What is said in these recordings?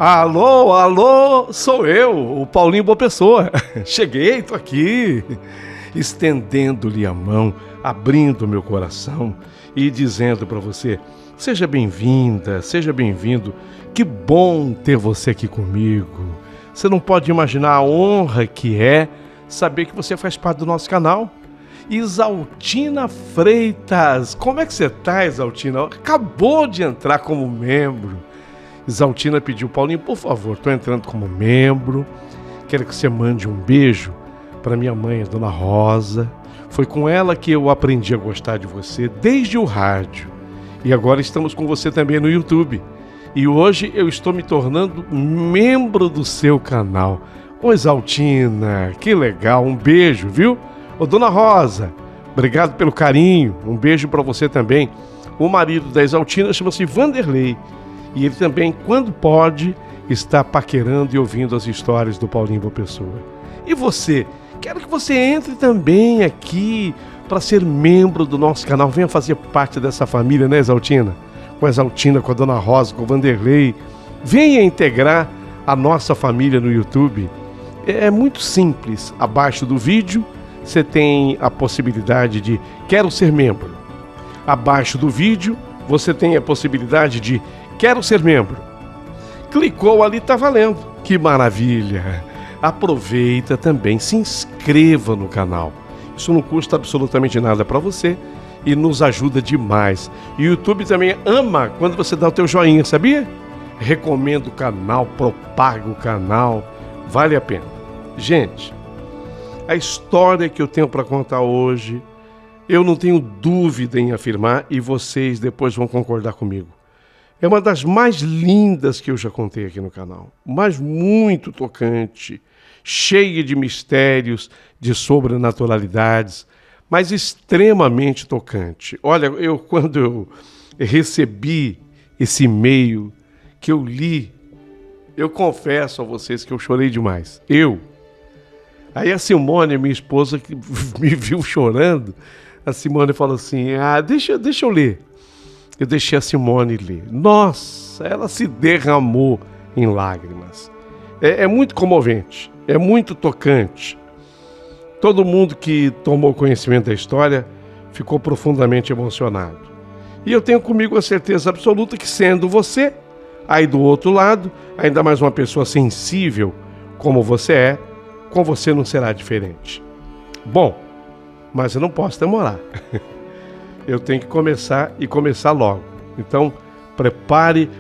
Alô, alô, sou eu, o Paulinho Boa Pessoa. Cheguei, tô aqui, estendendo-lhe a mão, abrindo meu coração e dizendo para você, seja bem-vinda, seja bem-vindo, que bom ter você aqui comigo. Você não pode imaginar a honra que é saber que você faz parte do nosso canal. Isaltina Freitas, como é que você tá, Isaltina? Acabou de entrar como membro. Isaltina pediu, Paulinho, por favor, estou entrando como membro, quero que você mande um beijo para minha mãe, a Dona Rosa. Foi com ela que eu aprendi a gostar de você desde o rádio. E agora estamos com você também no YouTube. E hoje eu estou me tornando membro do seu canal. Ô Isaltina, que legal, um beijo, viu? Ô Dona Rosa, obrigado pelo carinho, um beijo para você também. O marido da Isaltina chama-se Vanderlei. E ele também, quando pode, está paquerando e ouvindo as histórias do Paulinho Boa Pessoa. E você? Quero que você entre também aqui para ser membro do nosso canal. Venha fazer parte dessa família, né, Isaltina? Com a Isaltina, com a Dona Rosa, com o Vanderlei. Venha integrar a nossa família no YouTube. É muito simples. Abaixo do vídeo, você tem a possibilidade de quero ser membro. Abaixo do vídeo, você tem a possibilidade de quero ser membro. Clicou ali, tá valendo. Que maravilha! Aproveita também, se inscreva no canal. Isso não custa absolutamente nada para você e nos ajuda demais. E o YouTube também ama quando você dá o teu joinha, sabia? Recomendo o canal, propaga o canal, vale a pena. Gente, a história que eu tenho para contar hoje, eu não tenho dúvida em afirmar e vocês depois vão concordar comigo. É uma das mais lindas que eu já contei aqui no canal, mas muito tocante, cheia de mistérios, de sobrenaturalidades, mas extremamente tocante. Olha, quando eu recebi esse e-mail que eu li, eu confesso a vocês que eu chorei demais. Aí a Simone, minha esposa, que me viu chorando, a Simone falou assim, deixa eu ler. Eu deixei a Simone ler. Nossa, ela se derramou em lágrimas. É muito comovente, é muito tocante. Todo mundo que tomou conhecimento da história ficou profundamente emocionado. E eu tenho comigo a certeza absoluta que, sendo você, aí do outro lado, ainda mais uma pessoa sensível como você é, com você não será diferente. Bom, mas eu não posso demorar. Eu tenho que começar e começar logo. Então, prepare...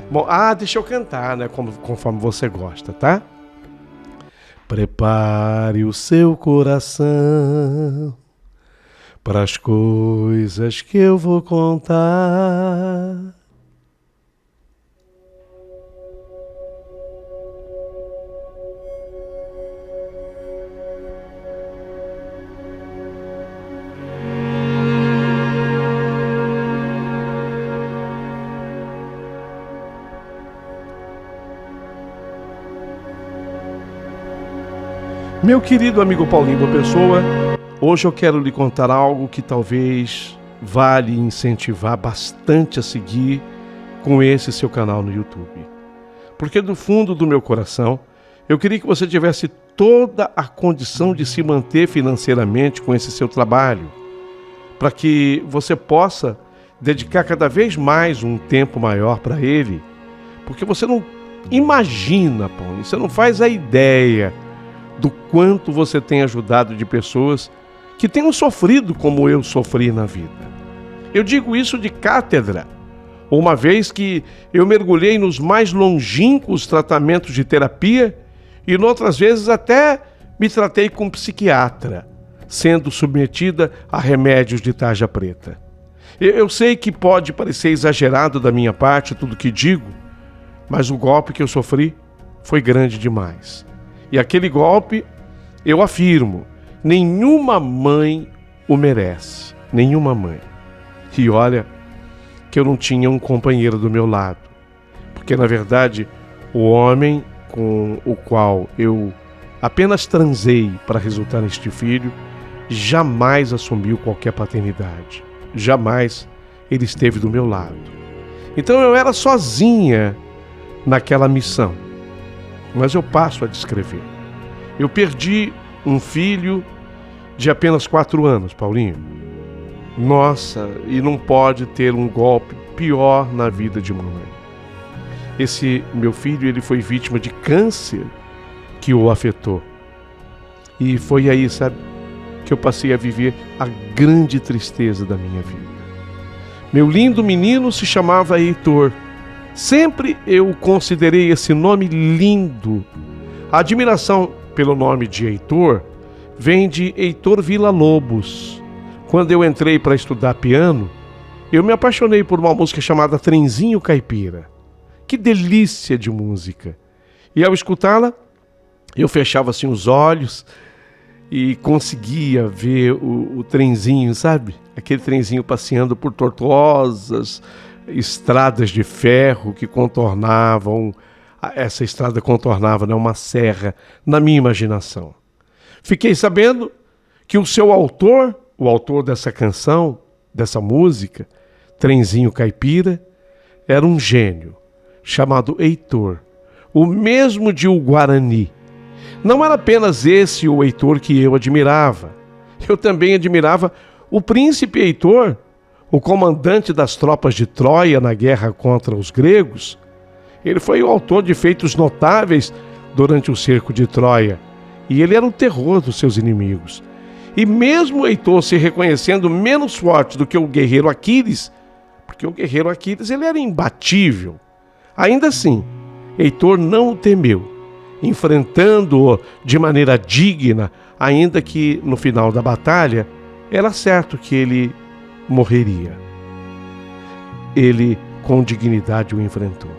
deixa eu cantar, né? Conforme você gosta, tá? Prepare o seu coração para as coisas que eu vou contar. Meu querido amigo Paulinho Boa Pessoa, hoje eu quero lhe contar algo que talvez vale incentivar bastante a seguir com esse seu canal no YouTube. Porque do fundo do meu coração, eu queria que você tivesse toda a condição de se manter financeiramente com esse seu trabalho, para que você possa dedicar cada vez mais um tempo maior para ele, porque você não imagina, Paulinho, você não faz a ideia do quanto você tem ajudado de pessoas que tenham sofrido como eu sofri na vida. Eu digo isso de cátedra, uma vez que eu mergulhei nos mais longínquos tratamentos de terapia e, noutras vezes, até me tratei com um psiquiatra, sendo submetida a remédios de tarja preta. Eu sei que pode parecer exagerado da minha parte tudo que digo, mas o golpe que eu sofri foi grande demais. E aquele golpe, eu afirmo, nenhuma mãe o merece. Nenhuma mãe. E olha que eu não tinha um companheiro do meu lado. Porque, na verdade, o homem com o qual eu apenas transei para resultar neste filho jamais assumiu qualquer paternidade. Jamais ele esteve do meu lado. Então eu era sozinha naquela missão. Mas eu passo a descrever. Eu perdi um filho de apenas 4 anos, Paulinho. Nossa, e não pode ter um golpe pior na vida de mamãe. Esse meu filho, ele foi vítima de câncer que o afetou. E foi aí, sabe, que eu passei a viver a grande tristeza da minha vida. Meu lindo menino se chamava Heitor. Sempre eu considerei esse nome lindo. A admiração pelo nome de Heitor vem de Heitor Villa-Lobos. Quando eu entrei para estudar piano, eu me apaixonei por uma música chamada Trenzinho Caipira. Que delícia de música! E ao escutá-la, eu fechava assim os olhos e conseguia ver o trenzinho, sabe? Aquele trenzinho passeando por tortuosas estradas de ferro que contornavam, essa estrada contornava, né, uma serra, na minha imaginação. Fiquei sabendo que o seu autor, o autor dessa canção, dessa música, Trenzinho Caipira, era um gênio, chamado Heitor, o mesmo de O Guarani. Não era apenas esse o Heitor que eu admirava. Eu também admirava o príncipe Heitor, o comandante das tropas de Troia na guerra contra os gregos. Ele foi o autor de feitos notáveis durante o cerco de Troia, e ele era o terror dos seus inimigos. E mesmo Heitor se reconhecendo menos forte do que o guerreiro Aquiles, porque o guerreiro Aquiles ele era imbatível, ainda assim, Heitor não o temeu, enfrentando-o de maneira digna, ainda que no final da batalha era certo que ele morreria. Ele com dignidade o enfrentou.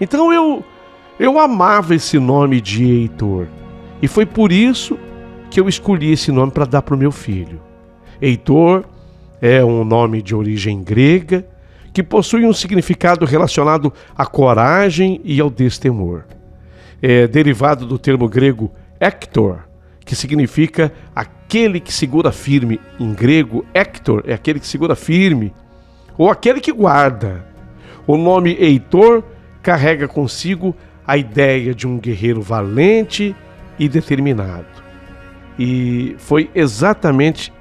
Então eu amava esse nome de Heitor, e foi por isso que eu escolhi esse nome para dar para o meu filho. Heitor é um nome de origem grega que possui um significado relacionado à coragem e ao destemor. É derivado do termo grego Hector, que significa aquele que segura firme. Em grego, Hector é aquele que segura firme, ou aquele que guarda. O nome Heitor carrega consigo a ideia de um guerreiro valente e determinado. E foi exatamente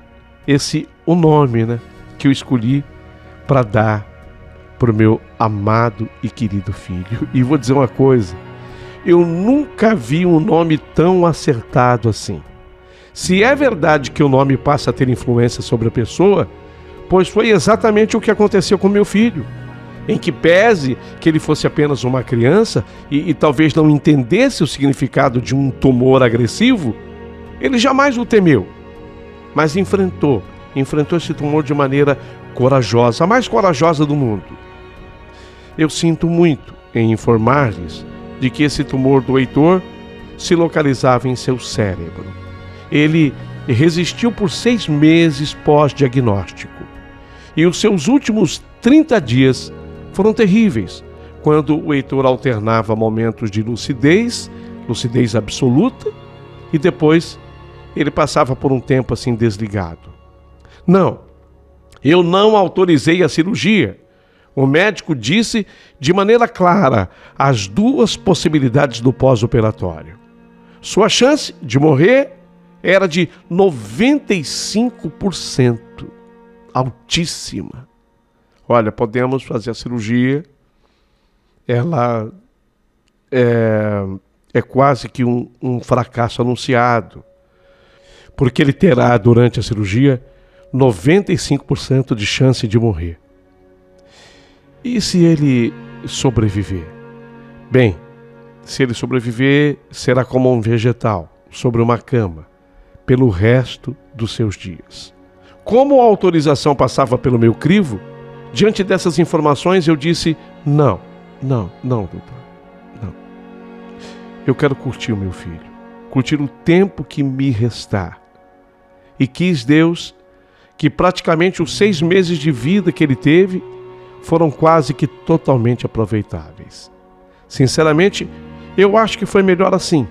esse o nome, né, que eu escolhi para dar para o meu amado e querido filho. E vou dizer uma coisa, eu nunca vi um nome tão acertado assim. Se é verdade que o nome passa a ter influência sobre a pessoa, pois foi exatamente o que aconteceu com meu filho, em que pese que ele fosse apenas uma criança e talvez não entendesse o significado de um tumor agressivo, ele jamais o temeu, mas enfrentou esse tumor de maneira corajosa, a mais corajosa do mundo. Eu sinto muito em informar-lhes de que esse tumor do Heitor se localizava em seu cérebro. Ele resistiu por 6 meses pós-diagnóstico. E os seus últimos 30 dias foram terríveis, quando o Heitor alternava momentos de lucidez absoluta, e depois ele passava por um tempo assim desligado. Não, eu não autorizei a cirurgia. O médico disse de maneira clara as 2 possibilidades do pós-operatório. Sua chance de morrer era de 95%, altíssima. Olha, podemos fazer a cirurgia, ela é quase que um fracasso anunciado, porque ele terá durante a cirurgia 95% de chance de morrer. E se ele sobreviver? Bem, se ele sobreviver, será como um vegetal sobre uma cama pelo resto dos seus dias. Como a autorização passava pelo meu crivo, diante dessas informações eu disse: não, doutor, não. eu quero curtir o meu filho, curtir o tempo que me restar. E quis Deus que praticamente os 6 meses de vida que ele teve foram quase que totalmente aproveitáveis. Sinceramente, eu acho que foi melhor assim,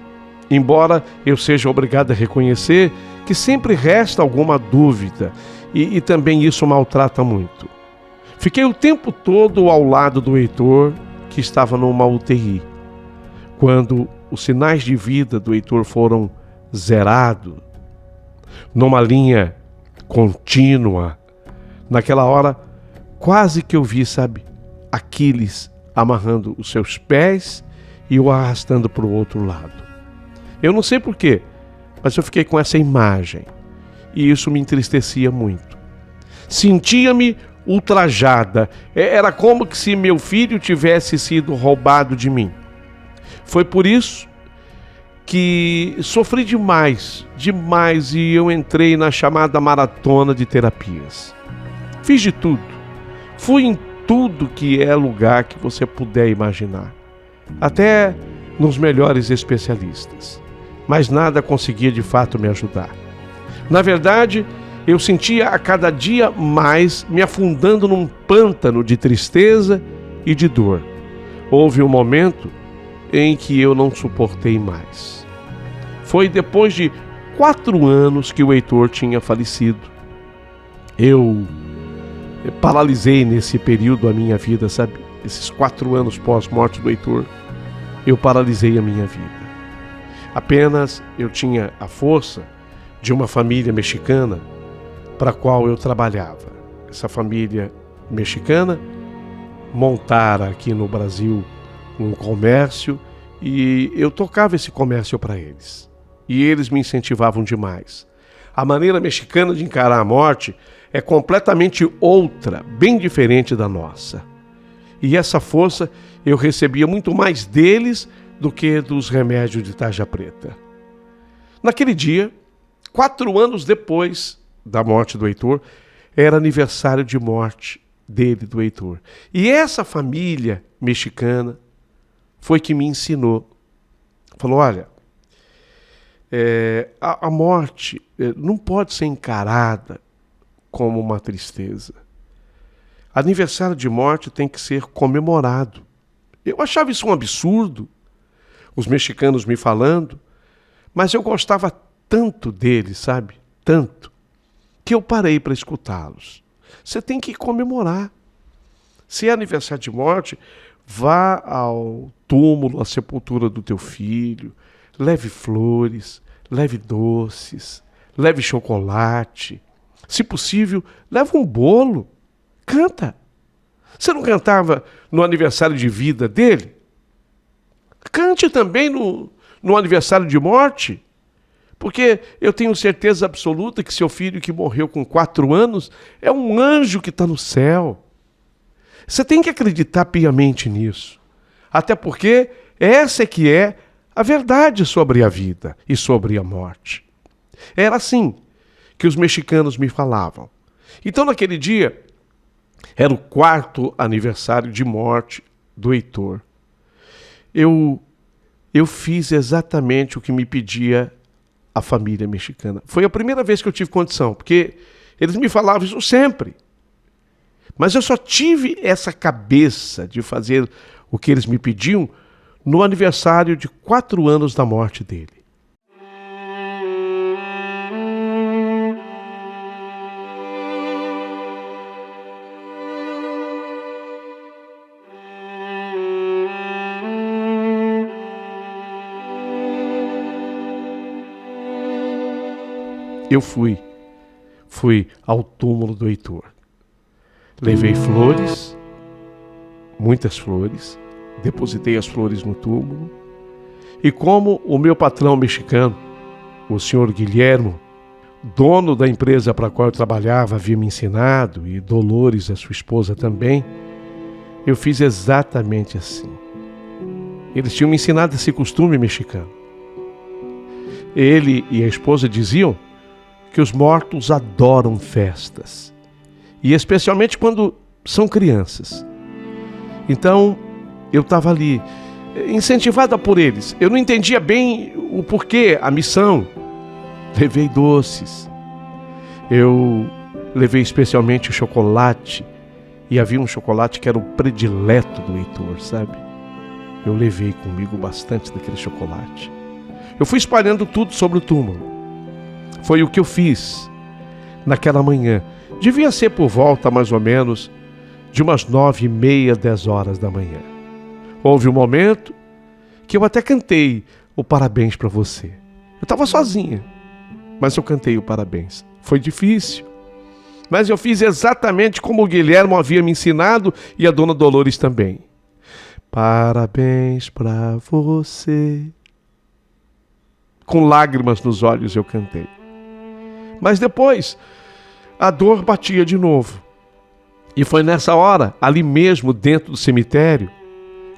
embora eu seja obrigado a reconhecer que sempre resta alguma dúvida e também isso maltrata muito. Fiquei o tempo todo ao lado do Heitor, que estava numa UTI. Quando os sinais de vida do Heitor foram zerados, numa linha contínua, naquela hora, quase que eu vi, Aquiles amarrando os seus pés e o arrastando para o outro lado. Eu não sei porquê, mas eu fiquei com essa imagem e isso me entristecia muito. Sentia-me ultrajada, era como que se meu filho tivesse sido roubado de mim. Foi por isso que sofri demais, e eu entrei na chamada maratona de terapias. Fiz de tudo, fui em tudo que é lugar que você puder imaginar, até nos melhores especialistas, mas nada conseguia de fato me ajudar. Na verdade, eu sentia a cada dia mais me afundando num pântano de tristeza e de dor. Houve um momento em que eu não suportei mais. Foi depois de 4 anos que o Heitor tinha falecido. Eu paralisei nesse período a minha vida, Esses 4 anos pós-morte do Heitor, eu paralisei a minha vida. Apenas eu tinha a força de uma família mexicana para a qual eu trabalhava. Essa família mexicana montara aqui no Brasil um comércio e eu tocava esse comércio para eles. E eles me incentivavam demais. A maneira mexicana de encarar a morte é completamente outra, bem diferente da nossa. E essa força eu recebia muito mais deles do que dos remédios de tarja preta. Naquele dia, 4 anos depois da morte do Heitor, era aniversário de morte dele, do Heitor. E essa família mexicana foi que me ensinou. Falou, olha, a morte não pode ser encarada como uma tristeza. Aniversário de morte tem que ser comemorado. Eu achava isso um absurdo, os mexicanos me falando, mas eu gostava tanto deles, Tanto, que eu parei para escutá-los. Você tem que comemorar. Se é aniversário de morte, vá ao túmulo, à sepultura do teu filho, leve flores, leve doces, leve chocolate. Se possível, leve um bolo. Canta. Você não cantava no aniversário de vida dele? Cante também no aniversário de morte. Porque eu tenho certeza absoluta que seu filho que morreu com 4 anos é um anjo que está no céu. Você tem que acreditar piamente nisso. Até porque essa é que é a verdade sobre a vida e sobre a morte. Era assim que os mexicanos me falavam. Então, naquele dia, era o 4º aniversário de morte do Heitor. Eu fiz exatamente o que me pedia a família mexicana. Foi a primeira vez que eu tive condição, porque eles me falavam isso sempre. Mas eu só tive essa cabeça de fazer o que eles me pediam no aniversário de 4 anos da morte dele. Eu fui ao túmulo do Heitor. Levei flores, muitas flores, depositei as flores no túmulo. E como o meu patrão mexicano, o senhor Guilhermo, dono da empresa para a qual eu trabalhava, havia me ensinado, e Dolores, a sua esposa, também, eu fiz exatamente assim. Eles tinham me ensinado esse costume mexicano. Ele e a esposa diziam que os mortos adoram festas, e especialmente quando são crianças. Então, eu estava ali, incentivada por eles. Eu não entendia bem o porquê, a missão. Levei doces. Eu levei especialmente o chocolate. E havia um chocolate que era o predileto do Heitor, sabe? Eu levei comigo bastante daquele chocolate. Eu fui espalhando tudo sobre o túmulo. Foi o que eu fiz naquela manhã. Devia ser por volta, mais ou menos, de umas 9h30, 10 horas da manhã. Houve um momento que eu até cantei o parabéns para você. Eu estava sozinha, mas eu cantei o parabéns. Foi difícil, mas eu fiz exatamente como o Guilherme havia me ensinado e a dona Dolores também. Parabéns para você. Com lágrimas nos olhos eu cantei. Mas depois, a dor batia de novo. E foi nessa hora, ali mesmo dentro do cemitério,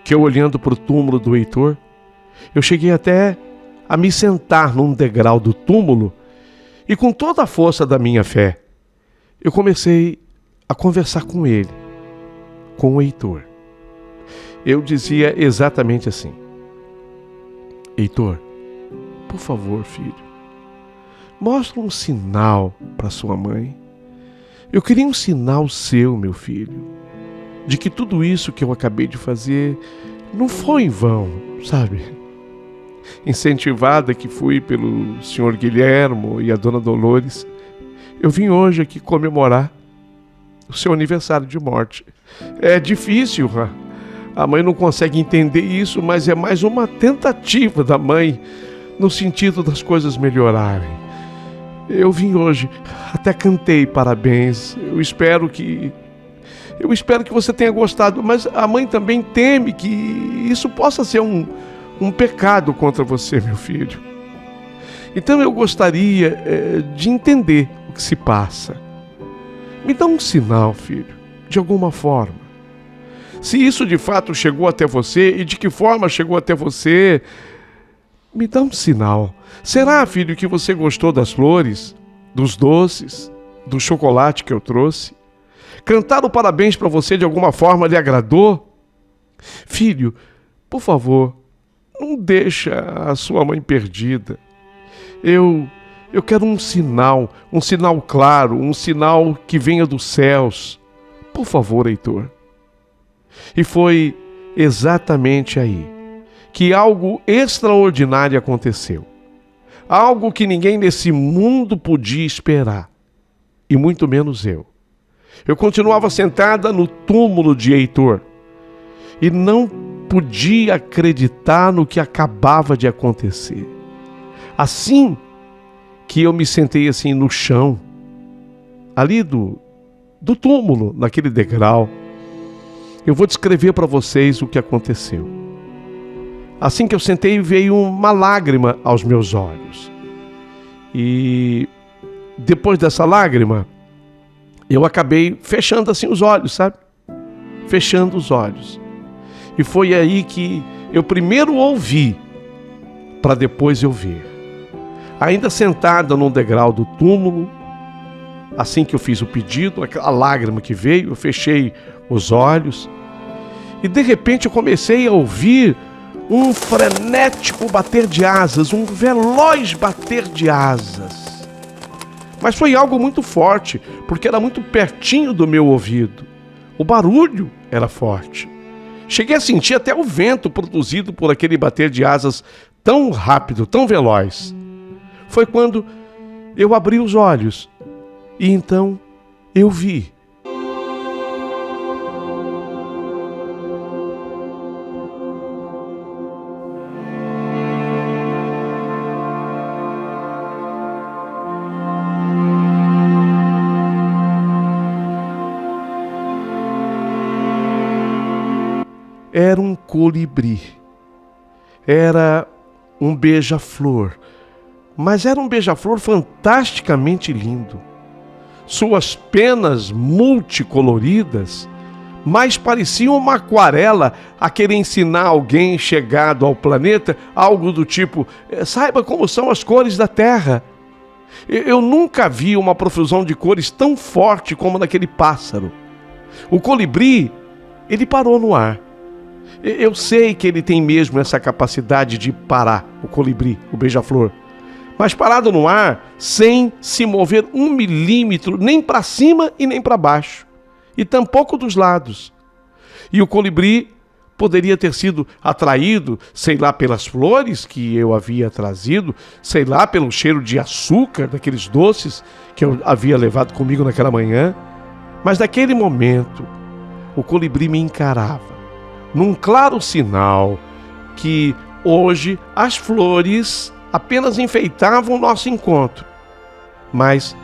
que eu, olhando para o túmulo do Heitor, eu cheguei até a me sentar num degrau do túmulo e, com toda a força da minha fé, eu comecei a conversar com ele, com o Heitor. Eu dizia exatamente assim: Heitor, por favor, filho, mostra um sinal para sua mãe. Eu queria um sinal seu, meu filho, de que tudo isso que eu acabei de fazer não foi em vão, sabe? Incentivada que fui pelo senhor Guilhermo e a dona Dolores, eu vim hoje aqui comemorar o seu aniversário de morte. É difícil, a mãe não consegue entender isso, mas é mais uma tentativa da mãe no sentido das coisas melhorarem. Eu vim hoje, até cantei parabéns. Eu espero que você tenha gostado, mas a mãe também teme que isso possa ser um pecado contra você, meu filho. Então eu gostaria de entender o que se passa. Me dá um sinal, filho, de alguma forma. Se isso de fato chegou até você e de que forma chegou até você, me dá um sinal. Será, filho, que você gostou das flores, dos doces, do chocolate que eu trouxe? Cantar o parabéns para você de alguma forma lhe agradou? Filho, por favor, não deixa a sua mãe perdida. Eu quero um sinal claro, um sinal que venha dos céus. Por favor, Heitor. E foi exatamente aí que algo extraordinário aconteceu. Algo que ninguém nesse mundo podia esperar, e muito menos eu. Eu continuava sentada no túmulo de Heitor e não podia acreditar no que acabava de acontecer. Assim que eu me sentei assim no chão, ali do túmulo, naquele degrau, eu vou descrever para vocês o que aconteceu. Assim que eu sentei, veio uma lágrima aos meus olhos. E depois dessa lágrima, eu acabei fechando assim os olhos, sabe? Fechando os olhos. E foi aí que eu primeiro ouvi, para depois eu ver. Ainda sentada num degrau do túmulo, assim que eu fiz o pedido, aquela lágrima que veio, eu fechei os olhos. E de repente eu comecei a ouvir um frenético bater de asas, um veloz bater de asas. Mas foi algo muito forte, porque era muito pertinho do meu ouvido. O barulho era forte. Cheguei a sentir até o vento produzido por aquele bater de asas tão rápido, tão veloz. Foi quando eu abri os olhos e então eu vi. Era um colibri, era um beija-flor, mas era um beija-flor fantasticamente lindo. Suas penas multicoloridas mais pareciam uma aquarela a querer ensinar alguém chegado ao planeta algo do tipo: saiba como são as cores da Terra. Eu nunca vi uma profusão de cores tão forte como naquele pássaro. O colibri, ele parou no ar. Eu sei que ele tem mesmo essa capacidade de parar, o colibri, o beija-flor. Mas parado no ar, sem se mover 1 milímetro, nem para cima e nem para baixo. E tampouco dos lados. E o colibri poderia ter sido atraído, sei lá, pelas flores que eu havia trazido, sei lá, pelo cheiro de açúcar daqueles doces que eu havia levado comigo naquela manhã. Mas naquele momento, o colibri me encarava, num claro sinal que hoje as flores apenas enfeitavam o nosso encontro. Mas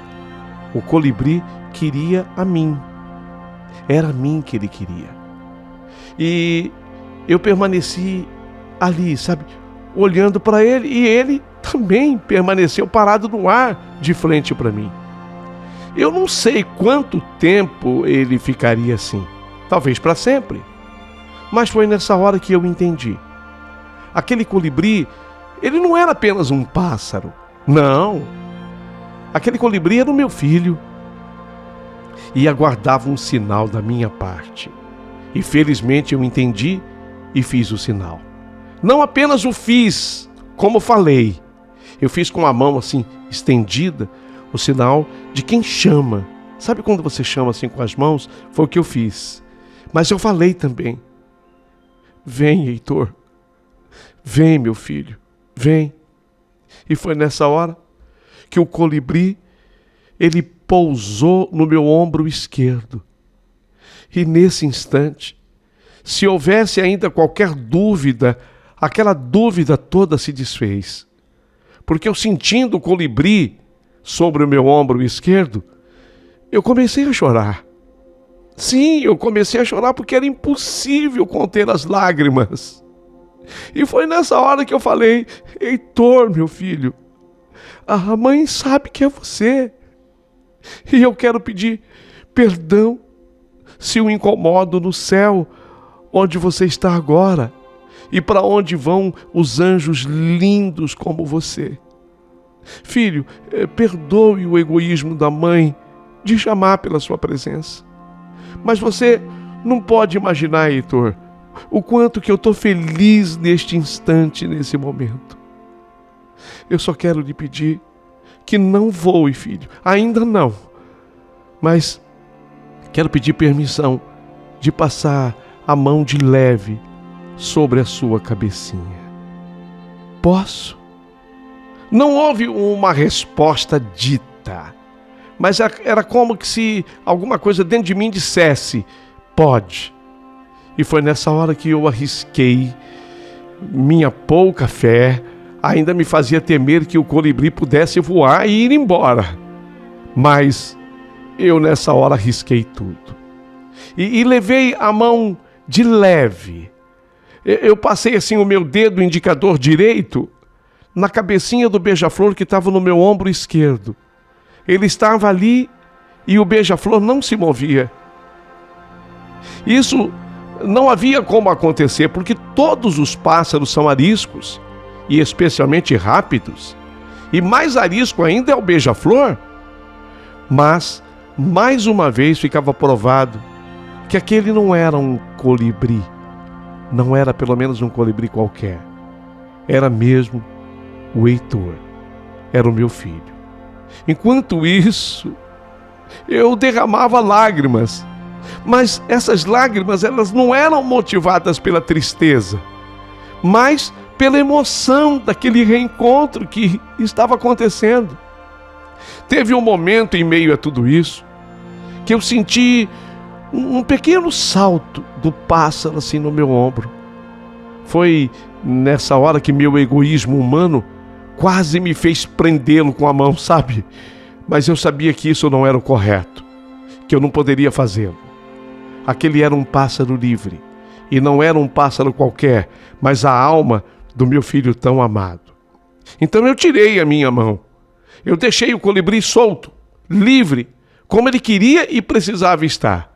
o colibri queria a mim. Era a mim que ele queria. E eu permaneci ali, sabe, olhando para ele, e ele também permaneceu parado no ar de frente para mim. Eu não sei quanto tempo ele ficaria assim, talvez para sempre. Mas foi nessa hora que eu entendi. Aquele colibri, ele não era apenas um pássaro, não. Aquele colibri era o meu filho e aguardava um sinal da minha parte. E felizmente eu entendi e fiz o sinal. Não apenas o fiz, como falei. Eu fiz com a mão assim, estendida, o sinal de quem chama. Sabe quando você chama assim com as mãos? Foi o que eu fiz. Mas eu falei também. Vem, Heitor. Vem, meu filho. Vem. E foi nessa hora que o colibri, ele pousou no meu ombro esquerdo. E nesse instante, se houvesse ainda qualquer dúvida, aquela dúvida toda se desfez. Porque eu, sentindo o colibri sobre o meu ombro esquerdo, eu comecei a chorar. Sim, eu comecei a chorar porque era impossível conter as lágrimas. E foi nessa hora que eu falei: Heitor, meu filho, a mãe sabe que é você. E eu quero pedir perdão se o incomodo no céu, onde você está agora, e para onde vão os anjos lindos como você. Filho, perdoe o egoísmo da mãe de chamar pela sua presença. Mas você não pode imaginar, Heitor, o quanto que eu estou feliz neste instante, nesse momento. Eu só quero lhe pedir que não voe, filho, ainda não. Mas quero pedir permissão de passar a mão de leve sobre a sua cabecinha. Posso? Não houve uma resposta dita, mas era como que se alguma coisa dentro de mim dissesse: pode. E foi nessa hora que eu arrisquei. Minha pouca fé ainda me fazia temer que o colibri pudesse voar e ir embora. Mas eu nessa hora arrisquei tudo. E levei a mão de leve. Eu passei assim o meu dedo indicador direito na cabecinha do beija-flor que estava no meu ombro esquerdo. Ele estava ali e o beija-flor não se movia. Isso não havia como acontecer, porque todos os pássaros são ariscos, e especialmente rápidos. E mais arisco ainda é o beija-flor. Mas, mais uma vez, ficava provado que aquele não era um colibri. Não era pelo menos um colibri qualquer. Era mesmo o Heitor. Era o meu filho. Enquanto isso, eu derramava lágrimas. Mas essas lágrimas, elas não eram motivadas pela tristeza, mas pela emoção daquele reencontro que estava acontecendo. Teve um momento em meio a tudo isso que eu senti um pequeno salto do pássaro assim no meu ombro. Foi nessa hora que meu egoísmo humano quase me fez prendê-lo com a mão, sabe? Mas eu sabia que isso não era o correto, que eu não poderia fazê-lo. Aquele era um pássaro livre, e não era um pássaro qualquer, mas a alma do meu filho tão amado. Então eu tirei a minha mão. Eu deixei o colibri solto, livre, como ele queria e precisava estar.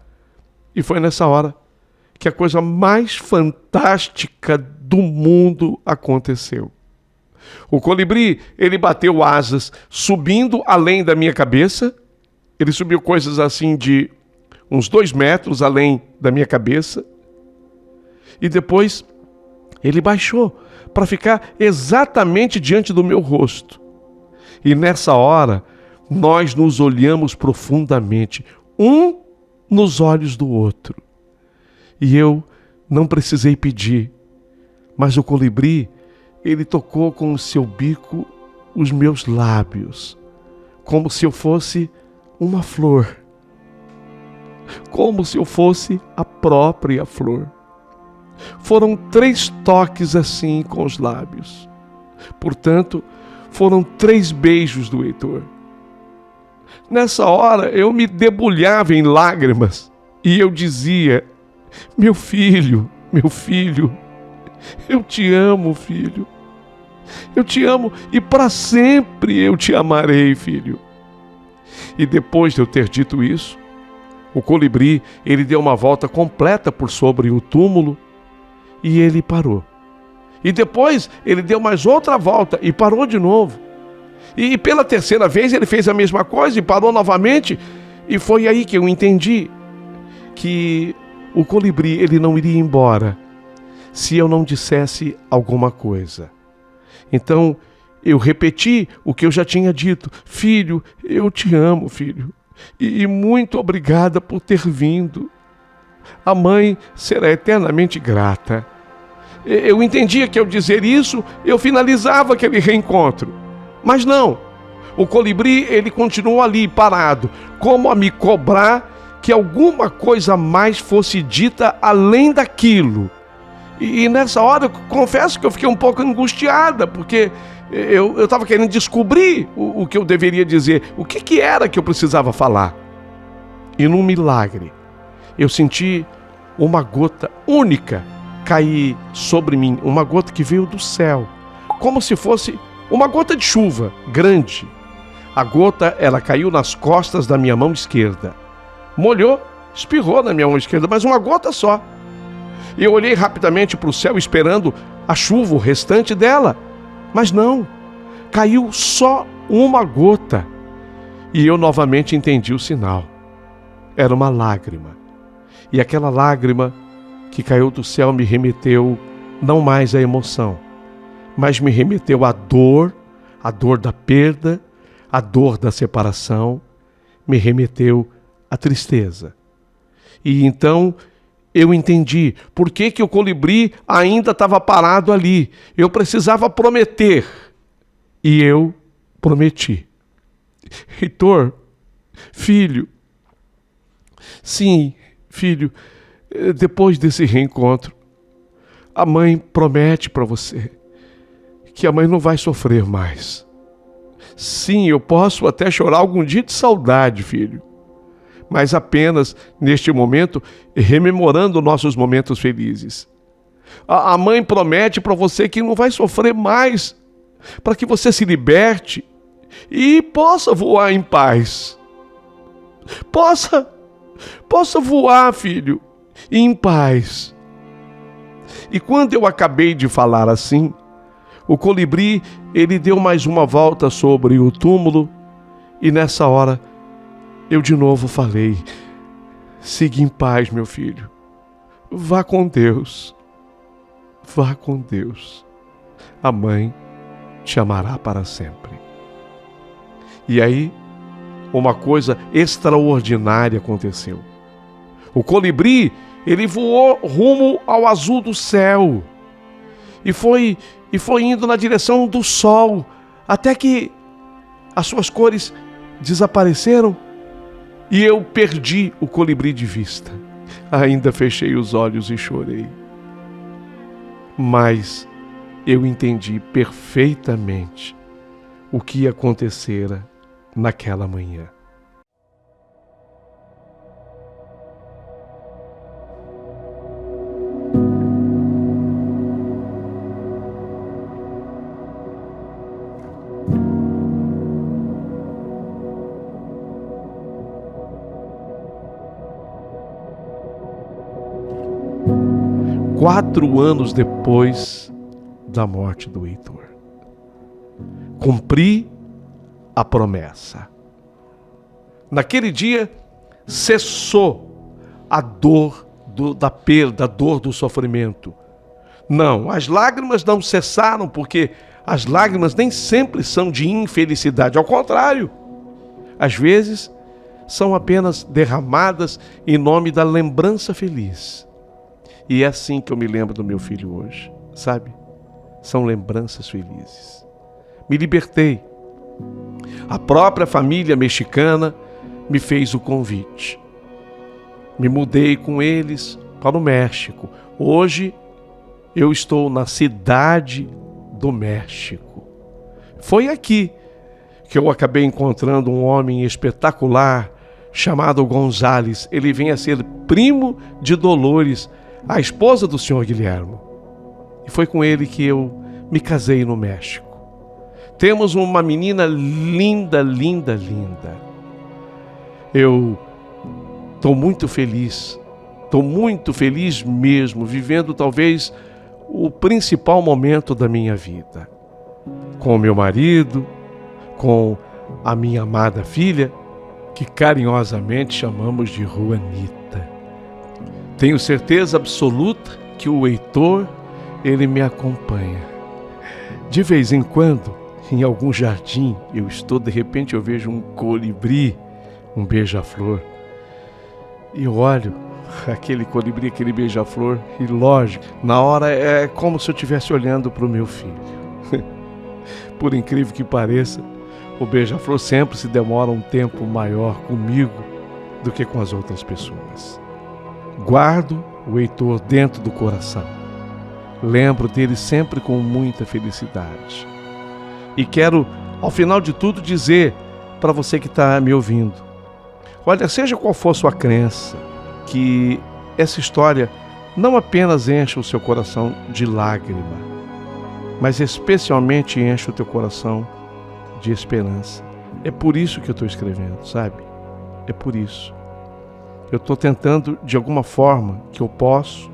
E foi nessa hora que a coisa mais fantástica do mundo aconteceu. O colibri, ele bateu asas, subindo além da minha cabeça. Ele subiu coisas assim de uns 2 metros além da minha cabeça. E depois ele baixou para ficar exatamente diante do meu rosto. E nessa hora, nós nos olhamos profundamente, um nos olhos do outro. E eu não precisei pedir, mas o colibri, ele tocou com o seu bico os meus lábios, como se eu fosse uma flor, como se eu fosse a própria flor. Foram 3 toques assim com os lábios. Portanto, foram 3 beijos do Heitor. Nessa hora, eu me debulhava em lágrimas e eu dizia: meu filho, eu te amo, filho. Eu te amo e para sempre eu te amarei, filho. E depois de eu ter dito isso, o colibri, ele deu uma volta completa por sobre o túmulo e ele parou. E depois ele deu mais outra volta e parou de novo. E pela 3ª vez ele fez a mesma coisa e parou novamente. E foi aí que eu entendi que o colibri, ele não iria embora se eu não dissesse alguma coisa. Então eu repeti o que eu já tinha dito: filho, eu te amo, filho. E muito obrigada por ter vindo. A mãe será eternamente grata. Eu entendia que ao dizer isso, eu finalizava aquele reencontro. Mas não. O colibri, ele continuou ali, parado, como a me cobrar que alguma coisa mais fosse dita além daquilo. E nessa hora, eu confesso que eu fiquei um pouco angustiada, porque eu estava querendo descobrir o que eu deveria dizer, o que era que eu precisava falar. E num milagre, eu senti uma gota única cair sobre mim, uma gota que veio do céu, como se fosse uma gota de chuva grande. A gota, ela caiu nas costas da minha mão esquerda. Molhou, espirrou na minha mão esquerda, mas uma gota só. Eu olhei rapidamente para o céu esperando a chuva, o restante dela. Mas não, caiu só uma gota. E eu novamente entendi o sinal. Era uma lágrima. E aquela lágrima que caiu do céu me remeteu não mais à emoção, mas me remeteu à dor da perda, à dor da separação, me remeteu à tristeza. E então eu entendi por que o colibri ainda estava parado ali. Eu precisava prometer. E eu prometi. Heitor, filho, sim, filho, depois desse reencontro, a mãe promete para você que a mãe não vai sofrer mais. Sim, eu posso até chorar algum dia de saudade, filho, mas apenas neste momento, rememorando nossos momentos felizes. A mãe promete para você que não vai sofrer mais, para que você se liberte e possa voar em paz. Possa voar, filho, em paz. E quando eu acabei de falar assim, o colibri, ele deu mais uma volta sobre o túmulo e nessa hora eu de novo falei: siga em paz, meu filho. Vá com Deus. Vá com Deus. A mãe te amará para sempre. E aí, uma coisa extraordinária aconteceu. O colibri, ele voou rumo ao azul do céu. E foi indo na direção do sol, até que as suas cores desapareceram e eu perdi o colibri de vista. Ainda fechei os olhos e chorei. Mas eu entendi perfeitamente o que acontecera naquela manhã. Quatro anos depois da morte do Heitor, cumpri a promessa. Naquele dia cessou a dor da perda, da dor, do sofrimento. Não, as lágrimas não cessaram, porque as lágrimas nem sempre são de infelicidade. Ao contrário, às vezes são apenas derramadas em nome da lembrança feliz. E é assim que eu me lembro do meu filho hoje, sabe? São lembranças felizes. Me libertei. A própria família mexicana me fez o convite. Me mudei com eles para o México. Hoje eu estou na cidade do México. Foi aqui que eu acabei encontrando um homem espetacular chamado Gonzales. Ele vem a ser primo de Dolores, a esposa do senhor Guilhermo. E foi com ele que eu me casei no México. Temos uma menina linda, linda, linda. Eu estou muito feliz mesmo, vivendo talvez o principal momento da minha vida. Com o meu marido, com a minha amada filha, que carinhosamente chamamos de Juanita. Tenho certeza absoluta que o Heitor, ele me acompanha. De vez em quando, em algum jardim, de repente eu vejo um colibri, um beija-flor, e eu olho aquele colibri, aquele beija-flor, e lógico, na hora é como se eu estivesse olhando para o meu filho. Por incrível que pareça, o beija-flor sempre se demora um tempo maior comigo do que com as outras pessoas. Guardo o Heitor dentro do coração. Lembro dele sempre com muita felicidade. E quero, ao final de tudo, dizer para você que está me ouvindo: olha, seja qual for sua crença, que essa história não apenas enche o seu coração de lágrima, mas especialmente enche o teu coração de esperança. É por isso que eu estou escrevendo, sabe? É por isso. Eu estou tentando, de alguma forma que eu posso,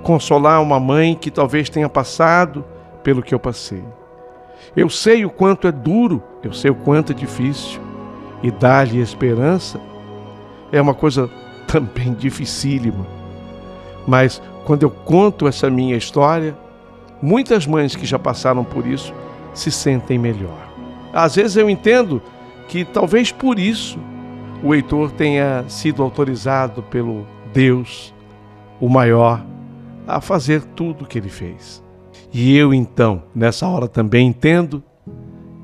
consolar uma mãe que talvez tenha passado pelo que eu passei. Eu sei o quanto é duro, eu sei o quanto é difícil, e dar-lhe esperança é uma coisa também dificílima. Mas quando eu conto essa minha história, muitas mães que já passaram por isso se sentem melhor. Às vezes eu entendo que talvez por isso o Heitor tenha sido autorizado pelo Deus, o maior, a fazer tudo o que ele fez. E eu então, nessa hora também entendo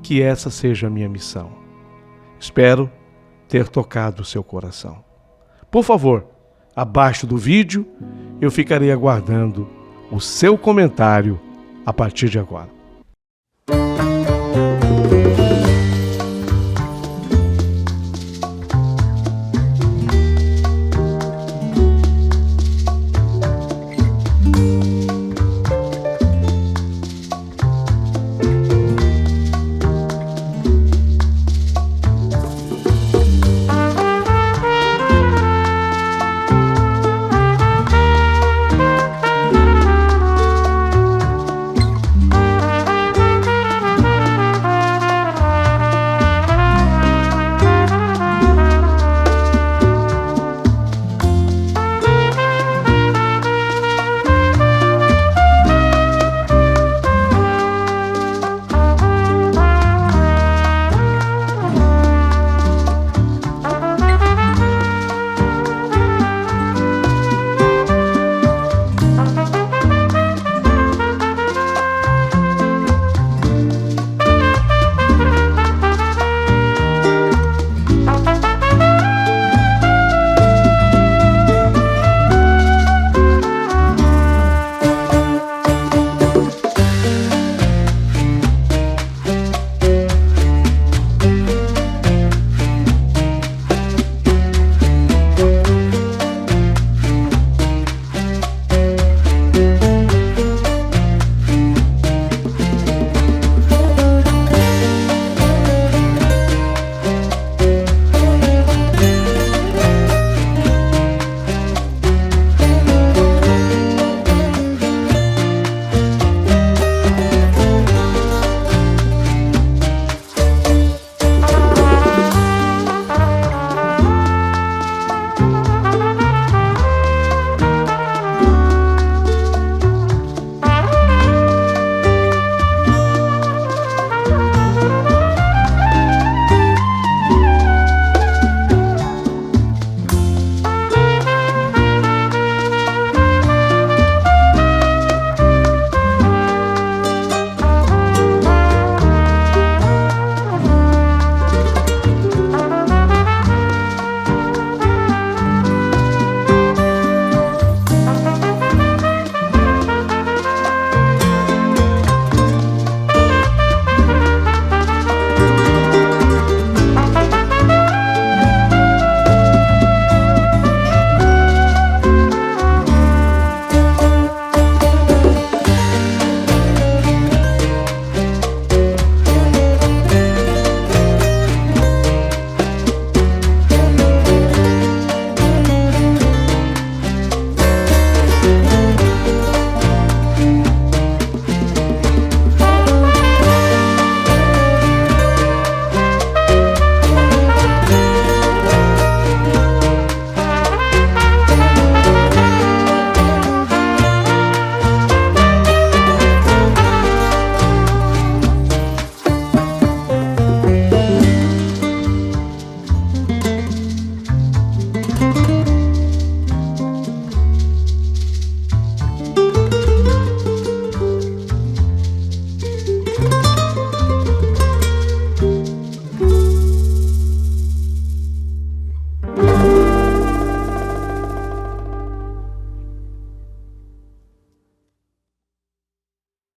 que essa seja a minha missão. Espero ter tocado o seu coração. Por favor, abaixo do vídeo, eu ficarei aguardando o seu comentário a partir de agora.